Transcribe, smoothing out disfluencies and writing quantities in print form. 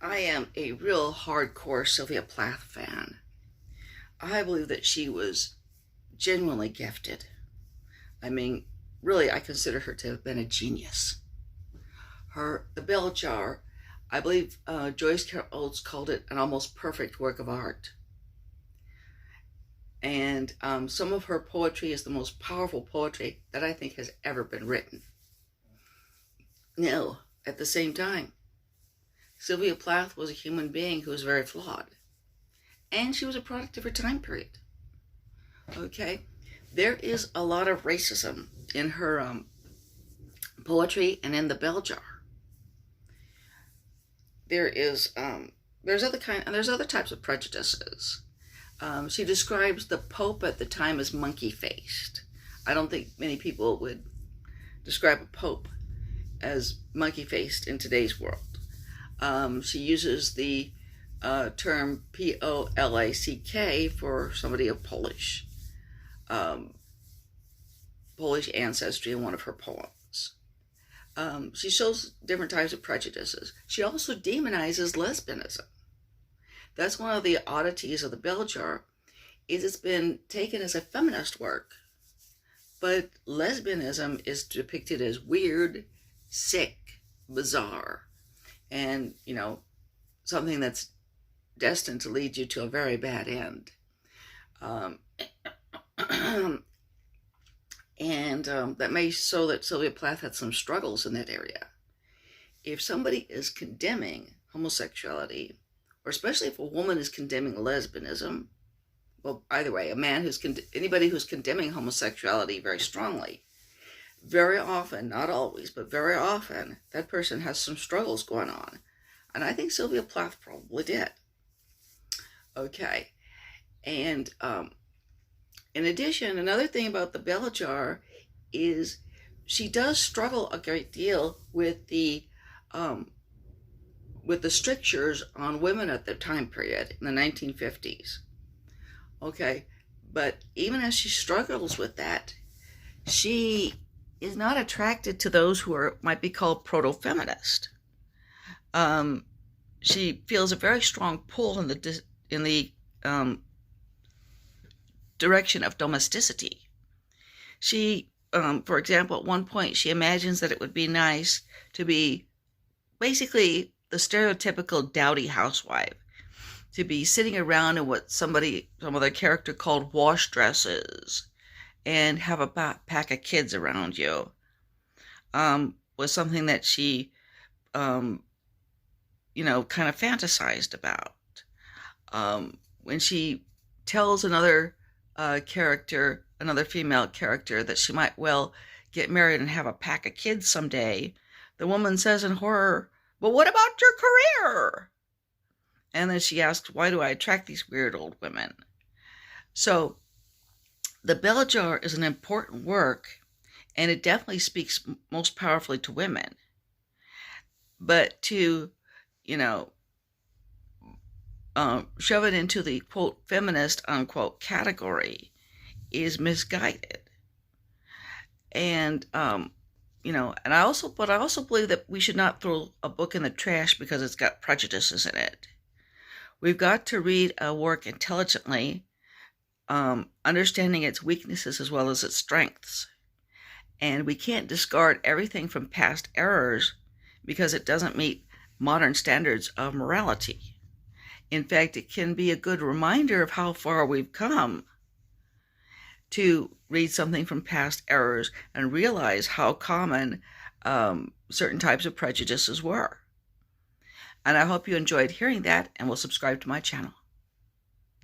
I am a real hardcore Sylvia Plath fan. I believe that she was genuinely gifted. I mean, really, I consider her to have been a genius. The Bell Jar, I believe Joyce Carol Oates called it an almost perfect work of art. And some of her poetry is the most powerful poetry that I think has ever been written. Now, at the same time, Sylvia Plath was a human being who was very flawed. And she was a product of her time period. Okay? There is a lot of racism in her poetry and in the Bell Jar. There's other types of prejudices. She describes the Pope at the time as monkey-faced. I don't think many people would describe a Pope as monkey-faced in today's world. She uses the term P-O-L-A-C-K for somebody of Polish ancestry in one of her poems. She shows different types of prejudices. She also demonizes lesbianism. That's one of the oddities of the Bell Jar, is it's been taken as a feminist work, but lesbianism is depicted as weird, sick, bizarre, and, something that's destined to lead you to a very bad end. That may show that Sylvia Plath had some struggles in that area. If somebody is condemning homosexuality, or especially if a woman is condemning lesbianism, well, either way, anybody who's condemning homosexuality very strongly, very often, not always, but very often, that person has some struggles going on. And I think Sylvia Plath probably did. Okay. And in addition, another thing about the Bell Jar is she does struggle a great deal with the strictures on women at the time period in the 1950s. Okay. But even as she struggles with that, she is not attracted to those who might be called proto-feminist. She feels a very strong pull in the direction of domesticity. She, for example, at one point, she imagines that it would be nice to be basically the stereotypical dowdy housewife, to be sitting around in what some other character called wash dresses, and have a pack of kids around you, was something that she, kind of fantasized about. When she tells another female character, that she might well get married and have a pack of kids someday, the woman says in horror, "But what about your career?" And then she asks, "Why do I attract these weird old women?" So the Bell Jar is an important work, and it definitely speaks most powerfully to women. But to, shove it into the, quote, feminist, unquote, category is misguided. And, and I also believe that we should not throw a book in the trash because it's got prejudices in it. We've got to read a work intelligently, understanding its weaknesses as well as its strengths. And we can't discard everything from past errors because it doesn't meet modern standards of morality. In fact, it can be a good reminder of how far we've come to read something from past errors and realize how common certain types of prejudices were. And I hope you enjoyed hearing that and will subscribe to my channel.